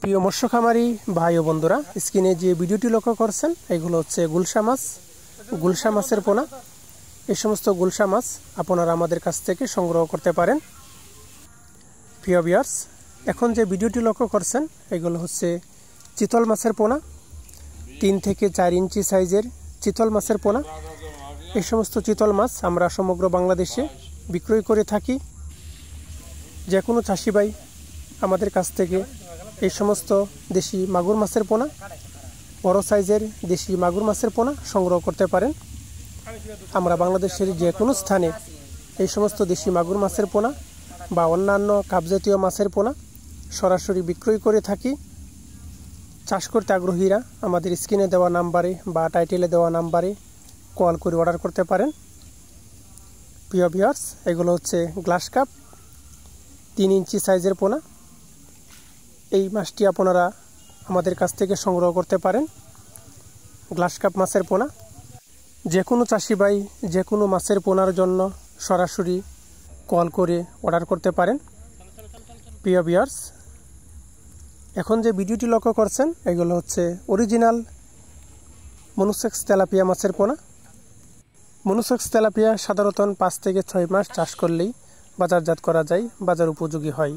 প্রিয় মৎস্য খামারি ভাই ও বন্ধুরা, স্ক্রিনে যে ভিডিওটি লক্ষ্য করছেন এগুলো হচ্ছে গুলশা মাছ, গুলশা মাছের পোনা। এই সমস্ত গুলশা মাছ আপনারা আমাদের কাছ থেকে সংগ্রহ করতে পারেন। প্রিয় ভিউয়ার্স, এখন যে ভিডিওটি লক্ষ্য করছেন এগুলো হচ্ছে চিতল মাছের পোনা, 3 থেকে 4 ইঞ্চি সাইজের চিতল মাছের পোনা। এই সমস্ত চিতল মাছ আমরা সমগ্র বাংলাদেশে বিক্রয় করে থাকি। যে কোনো চাষি ভাই আমাদের কাছ থেকে এই সমস্ত দেশি মাগুর মাছের পোনা, বড় সাইজের দেশি মাগুর মাছের পোনা সংগ্রহ করতে পারেন। আমরা বাংলাদেশের যে কোনো স্থানে এই সমস্ত দেশি মাগুর মাছের পোনা বা অন্যান্য কাপজাতীয় মাছের পোনা সরাসরি বিক্রয় করে থাকি। চাষ করতে আগ্রহীরা আমাদের স্ক্রিনে দেওয়া নাম্বারে বা টাইটেলে দেওয়া নাম্বারে কল করে অর্ডার করতে পারেন। প্রিয় ভিউয়ার্স, এগুলো হচ্ছে গ্লাস কাপ 3 ইঞ্চি সাইজের পোনা। এই মাছটি আপনারা আমাদের কাছ থেকে সংগ্রহ করতে পারেন। গ্লাস কাপ মাছের পোনা যে কোনো চাষি ভাই যে কোনো মাছের পোনার জন্য সরাসরি কল করে অর্ডার করতে পারেন। প্রিয় ভিউয়ার্স, এখন যে ভিডিওটি লক্ষ্য করছেন এগুলো হচ্ছে অরিজিনাল মনুসেক্স তেলাপিয়া মাছের পোনা। মনুসেক্স তেলাপিয়া সাধারণত 5 থেকে 6 মাস চাষ করলেই বাজারজাত করা যায়, বাজার উপযোগী হয়।